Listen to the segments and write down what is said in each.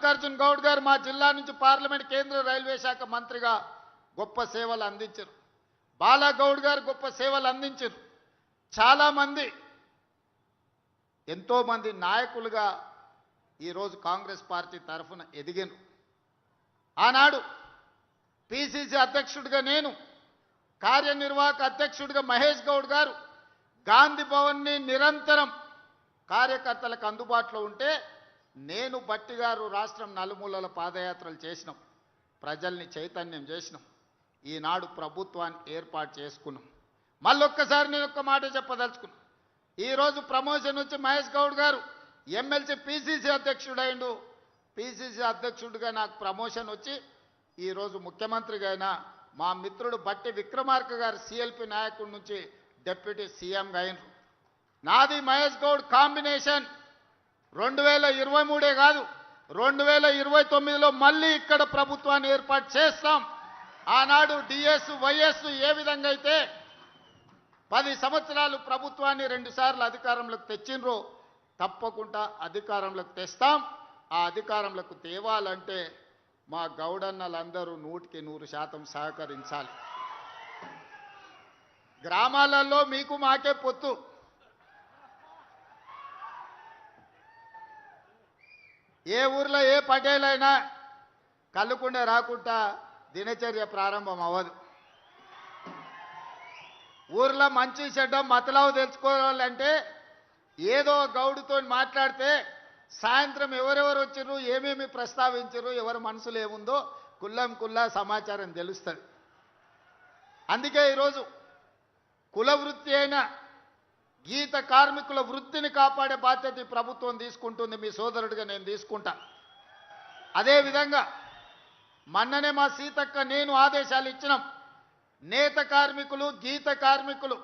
మల్లికార్జున గౌడ్ గారు మా జిల్లా నుంచి పార్లమెంట్ కేంద్ర రైల్వే శాఖ మంత్రిగా గొప్ప సేవలు అందించారు. బాలగౌడ్ గారు గొప్ప సేవలు అందించారు. చాలా మంది ఎంతో మంది నాయకులుగా ఈరోజు కాంగ్రెస్ పార్టీ తరఫున ఎదిగాను. ఆనాడు పిసిసి అధ్యక్షుడిగా నేను, కార్యనిర్వాహక అధ్యక్షుడిగా మహేష్ గౌడ్ గారు గాంధీ భవన్ని నిరంతరం కార్యకర్తలకు అందుబాటులో ఉంటే నేను బట్టి గారు రాష్ట్రం నలుమూలల పాదయాత్రలు చేసినాం, ప్రజల్ని చైతన్యం చేసినాం. ఈనాడు ప్రభుత్వాన్ని ఏర్పాటు చేసుకున్నాం. మళ్ళొక్కసారి నేను ఒక్క మాట చెప్పదలుచుకున్నాను. ఈరోజు ప్రమోషన్ వచ్చి మహేష్ గౌడ్ గారు ఎమ్మెల్సీ పిసిసి అధ్యక్షుడైండు. పిసిసి అధ్యక్షుడిగా నాకు ప్రమోషన్ వచ్చి ఈరోజు ముఖ్యమంత్రిగా అయినా మా మిత్రుడు బట్టి విక్రమార్క గారు సిఎల్పి నాయకుడి నుంచి డిప్యూటీ సీఎంగా అయినరు. నాది మహేష్ గౌడ్ కాంబినేషన్ 2023 కాదు, 2029లో మళ్ళీ ఇక్కడ ప్రభుత్వాన్ని ఏర్పాటు చేస్తాం. ఆనాడు డిఎస్ వైఎస్ ఏ విధంగా అయితే 10 సంవత్సరాలు ప్రభుత్వాన్ని 2 సార్లు అధికారంలోకి తెచ్చిండ్రో తప్పకుండా అధికారంలోకి తెస్తాం. ఆ అధికారంలోకి తేవాలంటే మా గౌడన్నలందరూ 100% సహకరించాలి. గ్రామాలలో మీకు మాకే పొత్తు. ఏ ఊర్లో ఏ పటేలైనా కళ్ళుకుండే రాకుండా దినచర్య ప్రారంభం అవ్వదు. ఊర్లో మంచి చెడ్డ మతలావు తెలుసుకోవాలంటే ఏదో గౌడుతో మాట్లాడితే సాయంత్రం ఎవరెవరు వచ్చారు, ఏమేమి ప్రస్తావించారు, ఎవరి మనసులో ఏముందో కుల్లా సమాచారం తెలుస్తుంది. అందుకే ఈరోజు కుల వృత్తి అయిన గీత కార్మికుల వృత్తిని కాపాడే బాధ్యత ఈ ప్రభుత్వం తీసుకుంటుంది. మీ సోదరుడిగా నేను తీసుకుంటా. అదేవిధంగా మొన్ననే మా సీతక్క నేను ఆదేశాలు ఇచ్చినాం. నేత కార్మికులు, గీత కార్మికులు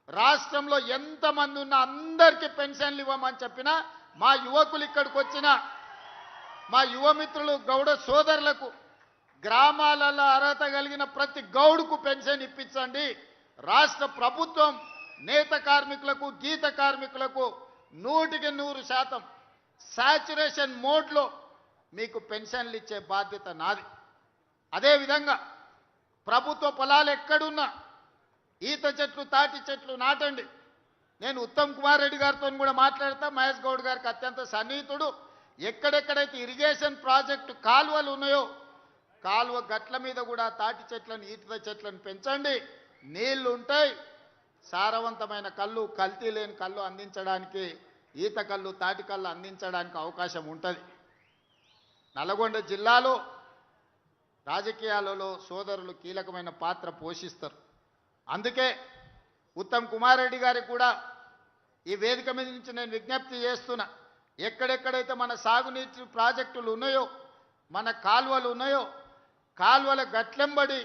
రాష్ట్రంలో ఎంతమంది ఉన్నా అందరికీ పెన్షన్లు ఇవ్వమని చెప్పినా, మా యువకులు ఇక్కడికి వచ్చిన మా యువమిత్రులు గౌడ సోదరులకు గ్రామాలలో అర్హత కలిగిన ప్రతి గౌడుకు పెన్షన్ ఇప్పించండి. రాష్ట్ర ప్రభుత్వం నేత కార్మికులకు, గీత కార్మికులకు 100% సాచురేషన్ మోడ్లో మీకు పెన్షన్లు ఇచ్చే బాధ్యత నాది. అదేవిధంగా ప్రభుత్వ పొలాలు ఎక్కడున్నా ఈత చెట్లు, తాటి చెట్లు నాటండి. నేను ఉత్తమ్ కుమార్ రెడ్డి గారితో కూడా మాట్లాడతా. మహేష్ గౌడ్ గారికి అత్యంత సన్నిహితుడు. ఎక్కడెక్కడైతే ఇరిగేషన్ ప్రాజెక్టు కాలువలు ఉన్నాయో కాలువ గట్ల మీద కూడా తాటి చెట్లను, ఈత చెట్లను పెంచండి. నీళ్లు ఉంటాయి. సారవంతమైన కళ్ళు, కల్తీ లేని కళ్ళు అందించడానికి, ఈత కళ్ళు, తాటి కళ్ళు అందించడానికి అవకాశం ఉంటుంది. నల్గొండ జిల్లాలో రాజకీయాలలో సోదరులు కీలకమైన పాత్ర పోషిస్తారు. అందుకే ఉత్తమ్ కుమార్ రెడ్డి గారికి కూడా ఈ వేదిక మీద నుంచి నేను విజ్ఞప్తి చేస్తున్నా. ఎక్కడెక్కడైతే మన సాగునీటి ప్రాజెక్టులు ఉన్నాయో, మన కాలువలు ఉన్నాయో, కాలువల గట్లెంబడి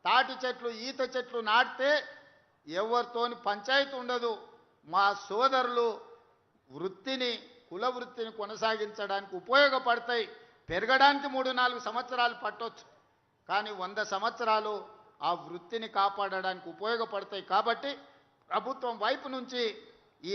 తాటి చెట్లు, ఈత చెట్లు నాటితే ఎవరితోని పంచాయతీ ఉండదు. మా సోదరులు వృత్తిని, కుల వృత్తిని కొనసాగించడానికి ఉపయోగపడతాయి. పెరగడానికి 3-4 సంవత్సరాలు పట్టొచ్చు, కానీ 100 సంవత్సరాలు ఆ వృత్తిని కాపాడడానికి ఉపయోగపడతాయి. కాబట్టి ప్రభుత్వం వైపు నుంచి ఈ